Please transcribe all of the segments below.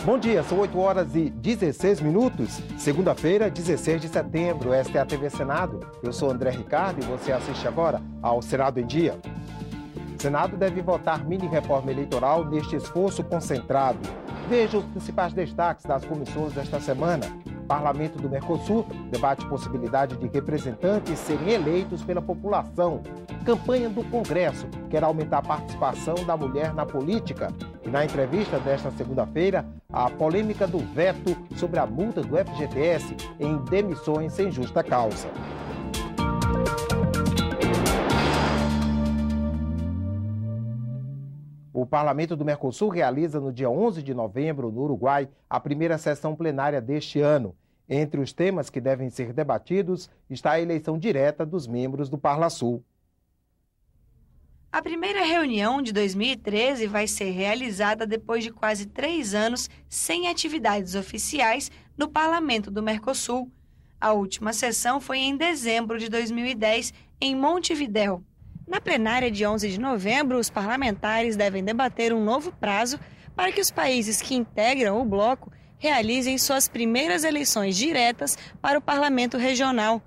Bom dia, são 8 horas e 16 minutos, segunda-feira, 16 de setembro. Esta é a TV Senado. Eu sou André Ricardo e você assiste agora ao Senado em Dia. O Senado deve votar mini-reforma eleitoral neste esforço concentrado. Veja os principais destaques das comissões desta semana. Parlamento do Mercosul debate possibilidade de representantes serem eleitos pela população. Campanha do Congresso quer aumentar a participação da mulher na política. E na entrevista desta segunda-feira, a polêmica do veto sobre a multa do FGTS em demissões sem justa causa. O Parlamento do Mercosul realiza no dia 11 de novembro, no Uruguai, a primeira sessão plenária deste ano. Entre os temas que devem ser debatidos está a eleição direta dos membros do Parlasul. A primeira reunião de 2013 vai ser realizada depois de quase 3 anos sem atividades oficiais no Parlamento do Mercosul. A última sessão foi em dezembro de 2010, em Montevidéu. Na plenária de 11 de novembro, os parlamentares devem debater um novo prazo para que os países que integram o bloco realizem suas primeiras eleições diretas para o Parlamento Regional.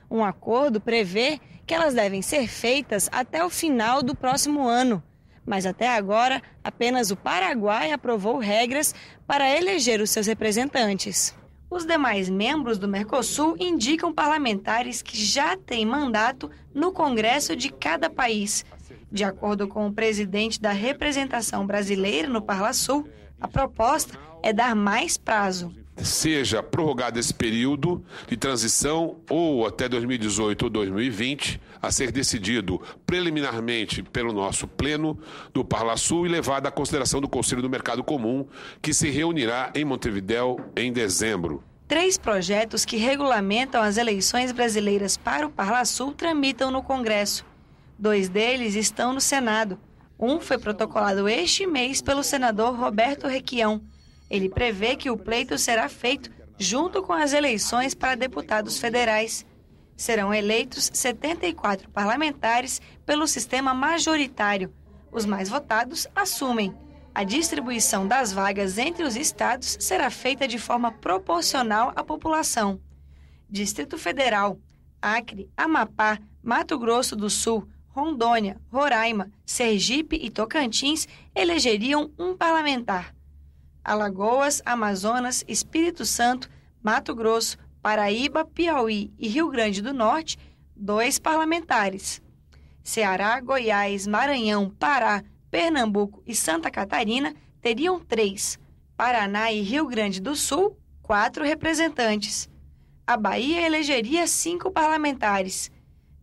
Um acordo prevê que elas devem ser feitas até o final do próximo ano. Mas até agora, apenas o Paraguai aprovou regras para eleger os seus representantes. Os demais membros do Mercosul indicam parlamentares que já têm mandato no Congresso de cada país. De acordo com o presidente da representação brasileira no Parlasul, a proposta é dar mais prazo. Seja prorrogado esse período de transição ou até 2018 ou 2020, a ser decidido preliminarmente pelo nosso Pleno do Parlasul e levado à consideração do Conselho do Mercado Comum, que se reunirá em Montevidéu em dezembro. 3 projetos que regulamentam as eleições brasileiras para o Parlasul tramitam no Congresso. 2 deles estão no Senado. Um foi protocolado este mês pelo senador Roberto Requião. Ele prevê que o pleito será feito junto com as eleições para deputados federais. Serão eleitos 74 parlamentares pelo sistema majoritário. Os mais votados assumem. A distribuição das vagas entre os estados será feita de forma proporcional à população. Distrito Federal, Acre, Amapá, Mato Grosso do Sul, Rondônia, Roraima, Sergipe e Tocantins elegeriam um parlamentar. Alagoas, Amazonas, Espírito Santo, Mato Grosso, Paraíba, Piauí e Rio Grande do Norte, 2 parlamentares. Ceará, Goiás, Maranhão, Pará, Pernambuco e Santa Catarina teriam 3. Paraná e Rio Grande do Sul, 4 representantes. A Bahia elegeria 5 parlamentares.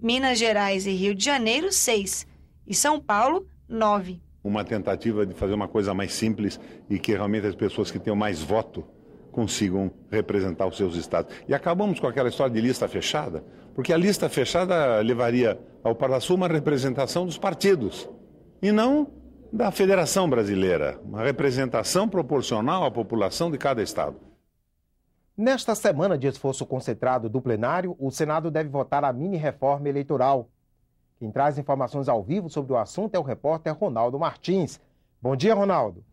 Minas Gerais e Rio de Janeiro, 6. E São Paulo, 9. Uma tentativa de fazer uma coisa mais simples e que realmente as pessoas que tenham mais voto consigam representar os seus estados. E acabamos com aquela história de lista fechada, porque a lista fechada levaria ao Parlasul uma representação dos partidos e não da Federação Brasileira, uma representação proporcional à população de cada estado. Nesta semana de esforço concentrado do plenário, o Senado deve votar a mini-reforma eleitoral. Quem traz informações ao vivo sobre o assunto é o repórter Ronaldo Martins. Bom dia, Ronaldo.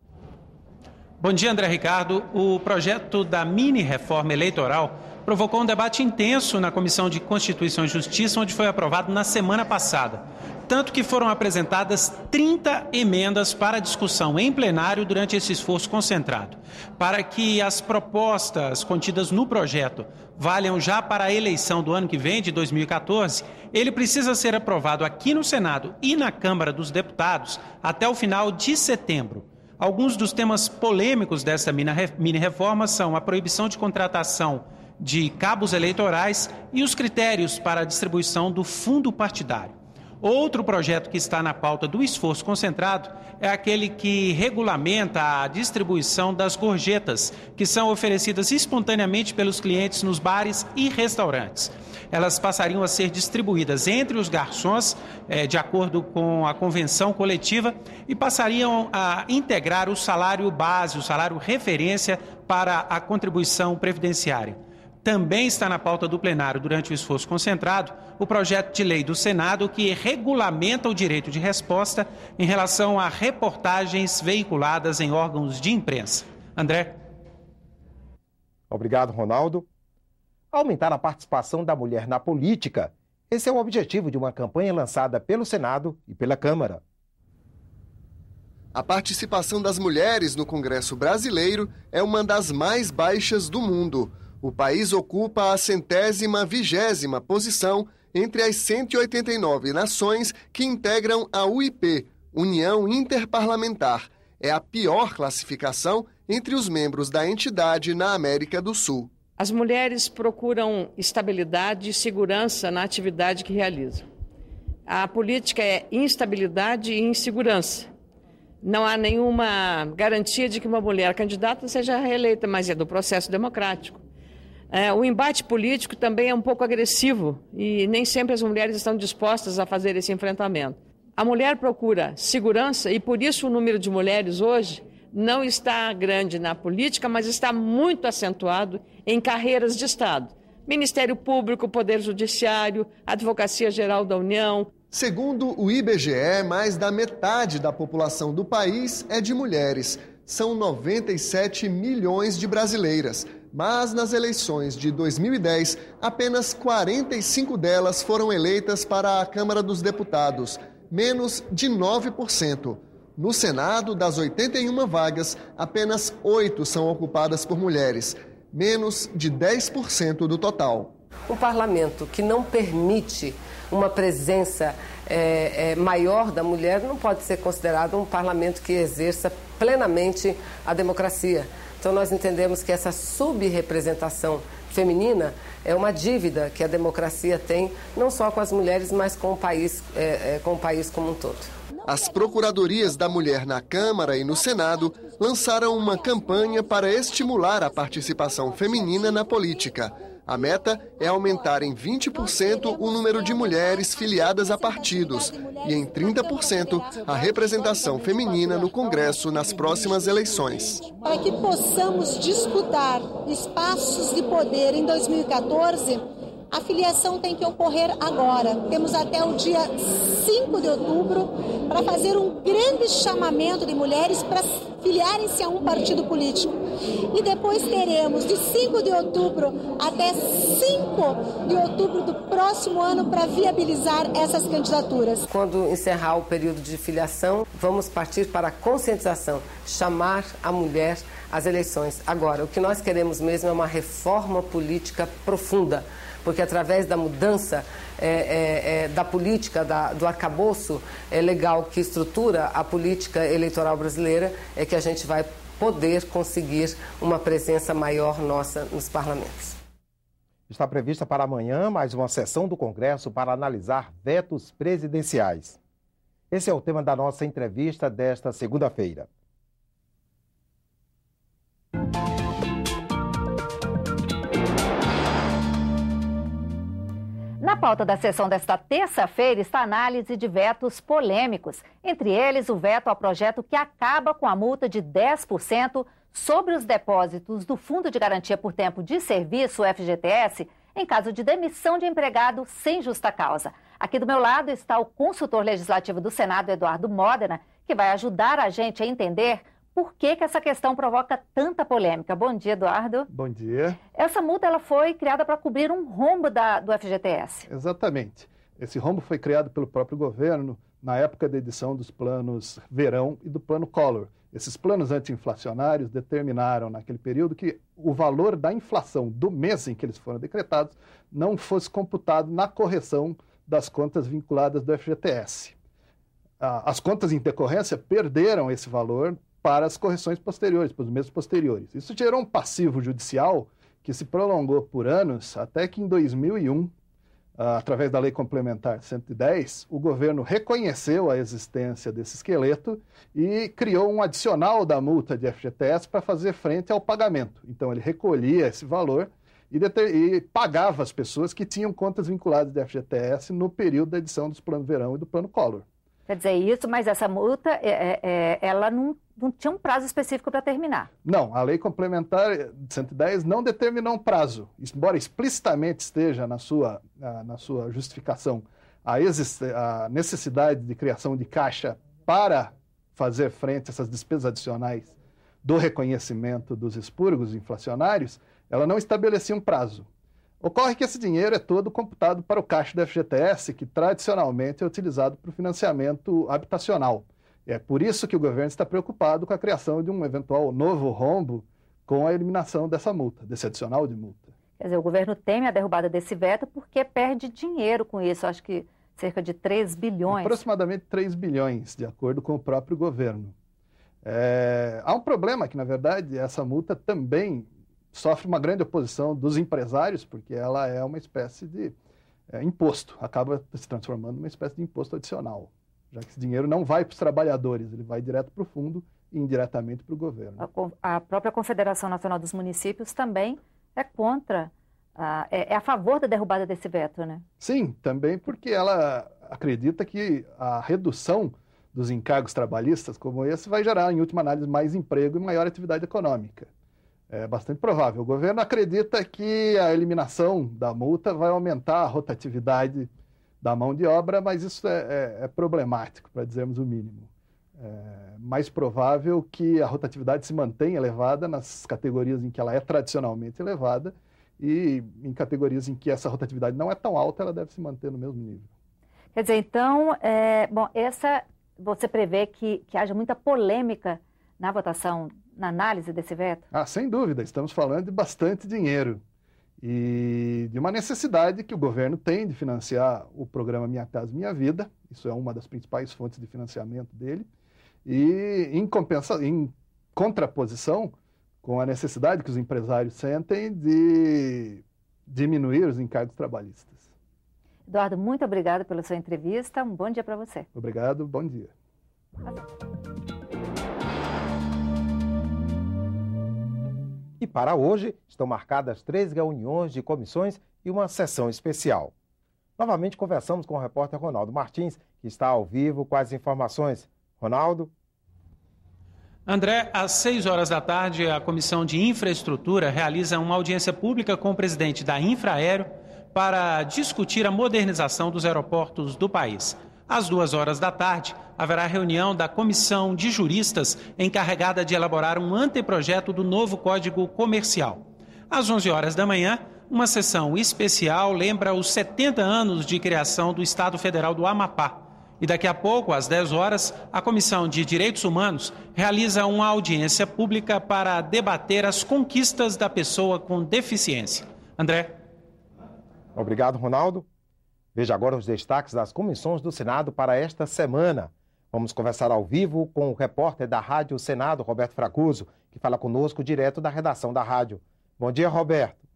Bom dia, André Ricardo. O projeto da mini-reforma eleitoral provocou um debate intenso na Comissão de Constituição e Justiça, onde foi aprovado na semana passada. Tanto que foram apresentadas 30 emendas para discussão em plenário durante esse esforço concentrado. Para que as propostas contidas no projeto valham já para a eleição do ano que vem, de 2014, ele precisa ser aprovado aqui no Senado e na Câmara dos Deputados até o final de setembro. Alguns dos temas polêmicos dessa mini-reforma são a proibição de contratação de cabos eleitorais e os critérios para a distribuição do fundo partidário. Outro projeto que está na pauta do esforço concentrado é aquele que regulamenta a distribuição das gorjetas, que são oferecidas espontaneamente pelos clientes nos bares e restaurantes. Elas passariam a ser distribuídas entre os garçons, de acordo com a convenção coletiva, e passariam a integrar o salário base, o salário referência para a contribuição previdenciária. Também está na pauta do plenário, durante o esforço concentrado, o projeto de lei do Senado que regulamenta o direito de resposta em relação a reportagens veiculadas em órgãos de imprensa. André? Obrigado, Ronaldo. Aumentar a participação da mulher na política. Esse é o objetivo de uma campanha lançada pelo Senado e pela Câmara. A participação das mulheres no Congresso brasileiro é uma das mais baixas do mundo. O país ocupa a 120ª posição entre as 189 nações que integram a UIP, União Interparlamentar. É a pior classificação entre os membros da entidade na América do Sul. As mulheres procuram estabilidade e segurança na atividade que realizam. A política é instabilidade e insegurança. Não há nenhuma garantia de que uma mulher candidata seja reeleita, mas é do processo democrático. O embate político também é um pouco agressivo e nem sempre as mulheres estão dispostas a fazer esse enfrentamento. A mulher procura segurança e por isso o número de mulheres hoje não está grande na política, mas está muito acentuado em carreiras de Estado. Ministério Público, Poder Judiciário, Advocacia Geral da União. Segundo o IBGE, mais da metade da população do país é de mulheres. São 97 milhões de brasileiras. Mas nas eleições de 2010, apenas 45 delas foram eleitas para a Câmara dos Deputados, menos de 9%. No Senado, das 81 vagas, apenas 8 são ocupadas por mulheres, menos de 10% do total. Um parlamento que não permite uma presença maior da mulher não pode ser considerado um parlamento que exerça plenamente a democracia. Então nós entendemos que essa subrepresentação feminina é uma dívida que a democracia tem, não só com as mulheres, mas com o país como um todo. As Procuradorias da Mulher na Câmara e no Senado lançaram uma campanha para estimular a participação feminina na política. A meta é aumentar em 20% o número de mulheres filiadas a partidos e em 30% a representação feminina no Congresso nas próximas eleições. Para que possamos disputar espaços de poder em 2014, a filiação tem que ocorrer agora. Temos até o dia 5 de outubro para fazer um grande chamamento de mulheres para filiarem-se a um partido político. E depois teremos de 5 de outubro até 5 de outubro do próximo ano para viabilizar essas candidaturas. Quando encerrar o período de filiação, vamos partir para a conscientização, chamar a mulher às eleições. Agora, o que nós queremos mesmo é uma reforma política profunda, porque através da mudança da política, do arcabouço legal que estrutura a política eleitoral brasileira, é que a gente vai poder conseguir uma presença maior nossa nos parlamentos. Está prevista para amanhã mais uma sessão do Congresso para analisar vetos presidenciais. Esse é o tema da nossa entrevista desta segunda-feira. Na pauta da sessão desta terça-feira está a análise de vetos polêmicos. Entre eles, o veto ao projeto que acaba com a multa de 10% sobre os depósitos do Fundo de Garantia por Tempo de Serviço, FGTS, em caso de demissão de empregado sem justa causa. Aqui do meu lado está o consultor legislativo do Senado, Eduardo Modena, que vai ajudar a gente a entender por que essa questão provoca tanta polêmica. Bom dia, Eduardo. Bom dia. Essa multa ela foi criada para cobrir um rombo do FGTS. Exatamente. Esse rombo foi criado pelo próprio governo na época da edição dos planos Verão e do plano Collor. Esses planos anti-inflacionários determinaram naquele período que o valor da inflação do mês em que eles foram decretados não fosse computado na correção das contas vinculadas do FGTS. As contas em decorrência perderam esse valor para as correções posteriores, para os meses posteriores. Isso gerou um passivo judicial que se prolongou por anos, até que em 2001, através da Lei Complementar 110, o governo reconheceu a existência desse esqueleto e criou um adicional da multa de FGTS para fazer frente ao pagamento. Então, ele recolhia esse valor e pagava as pessoas que tinham contas vinculadas de FGTS no período da edição dos planos Verão e do plano Collor. Quer dizer isso, mas essa multa, ela não tinha um prazo específico para terminar. Não, a Lei Complementar 110 não determinou um prazo. Embora explicitamente esteja na sua justificação a necessidade de criação de caixa para fazer frente a essas despesas adicionais do reconhecimento dos expurgos inflacionários, ela não estabelecia um prazo. Ocorre que esse dinheiro é todo computado para o caixa do FGTS, que tradicionalmente é utilizado para o financiamento habitacional. É por isso que o governo está preocupado com a criação de um eventual novo rombo com a eliminação dessa multa, desse adicional de multa. Quer dizer, o governo teme a derrubada desse veto porque perde dinheiro com isso, acho que cerca de 3 bilhões. Aproximadamente 3 bilhões, de acordo com o próprio governo. Há um problema que, na verdade, essa multa também sofre uma grande oposição dos empresários, porque ela é uma espécie de imposto, acaba se transformando numa espécie de imposto adicional, já que esse dinheiro não vai para os trabalhadores, ele vai direto para o fundo e indiretamente para o governo. A própria Confederação Nacional dos Municípios também é contra, é a favor da derrubada desse veto, né? Sim, também porque ela acredita que a redução dos encargos trabalhistas como esse vai gerar, em última análise, mais emprego e maior atividade econômica. É bastante provável. O governo acredita que a eliminação da multa vai aumentar a rotatividade da mão de obra, mas isso é problemático, para dizermos o mínimo. É mais provável que a rotatividade se mantenha elevada nas categorias em que ela é tradicionalmente elevada e em categorias em que essa rotatividade não é tão alta, ela deve se manter no mesmo nível. Quer dizer, então, você prevê que haja muita polêmica na votação, na análise desse veto? Sem dúvida, estamos falando de bastante dinheiro e de uma necessidade que o governo tem de financiar o programa Minha Casa Minha Vida, isso é uma das principais fontes de financiamento dele, e em contraposição com a necessidade que os empresários sentem de diminuir os encargos trabalhistas. Eduardo, muito obrigada pela sua entrevista, um bom dia para você. Obrigado, bom dia. E para hoje estão marcadas 3 reuniões de comissões e uma sessão especial. Novamente conversamos com o repórter Ronaldo Martins, que está ao vivo com as informações. Ronaldo? André, às 6 horas da tarde, a Comissão de Infraestrutura realiza uma audiência pública com o presidente da Infraero para discutir a modernização dos aeroportos do país. Às 2 horas da tarde, haverá reunião da Comissão de Juristas encarregada de elaborar um anteprojeto do novo Código Comercial. Às 11 horas da manhã, uma sessão especial lembra os 70 anos de criação do Estado Federal do Amapá. E daqui a pouco, às 10 horas, a Comissão de Direitos Humanos realiza uma audiência pública para debater as conquistas da pessoa com deficiência. André? Obrigado, Ronaldo. Veja agora os destaques das comissões do Senado para esta semana. Vamos conversar ao vivo com o repórter da Rádio Senado, Roberto Fracuso, que fala conosco direto da redação da rádio. Bom dia, Roberto.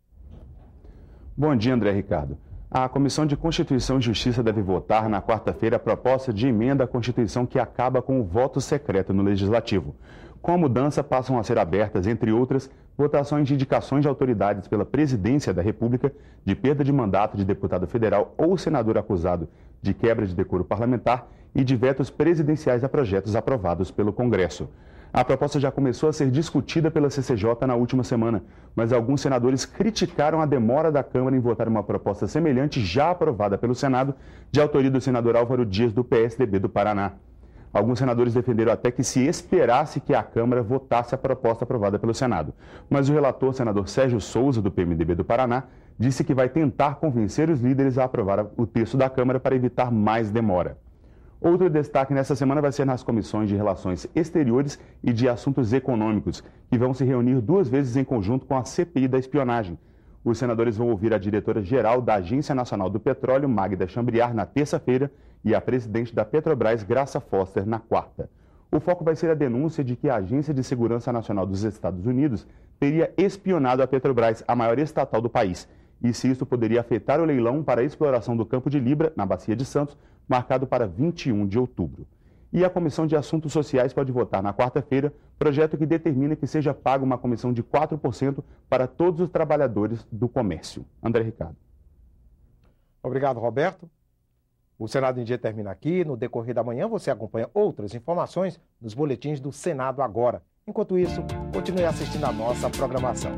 Bom dia, André Ricardo. A Comissão de Constituição e Justiça deve votar na quarta-feira a proposta de emenda à Constituição que acaba com o voto secreto no Legislativo. Com a mudança, passam a ser abertas, entre outras, votações de indicações de autoridades pela Presidência da República, de perda de mandato de deputado federal ou senador acusado de quebra de decoro parlamentar e de vetos presidenciais a projetos aprovados pelo Congresso. A proposta já começou a ser discutida pela CCJ na última semana, mas alguns senadores criticaram a demora da Câmara em votar uma proposta semelhante já aprovada pelo Senado, de autoria do senador Álvaro Dias, do PSDB do Paraná. Alguns senadores defenderam até que se esperasse que a Câmara votasse a proposta aprovada pelo Senado. Mas o relator, senador Sérgio Souza, do PMDB do Paraná, disse que vai tentar convencer os líderes a aprovar o texto da Câmara para evitar mais demora. Outro destaque nessa semana vai ser nas comissões de Relações Exteriores e de Assuntos Econômicos, que vão se reunir 2 vezes em conjunto com a CPI da espionagem. Os senadores vão ouvir a diretora-geral da Agência Nacional do Petróleo, Magda Chambriard, na terça-feira, e a presidente da Petrobras, Graça Foster, na quarta. O foco vai ser a denúncia de que a Agência de Segurança Nacional dos Estados Unidos teria espionado a Petrobras, a maior estatal do país, e se isso poderia afetar o leilão para a exploração do campo de Libra, na Bacia de Santos, marcado para 21 de outubro. E a Comissão de Assuntos Sociais pode votar na quarta-feira projeto que determina que seja paga uma comissão de 4% para todos os trabalhadores do comércio. André Ricardo. Obrigado, Roberto. O Senado em Dia termina aqui. No decorrer da manhã você acompanha outras informações nos boletins do Senado Agora. Enquanto isso, continue assistindo a nossa programação.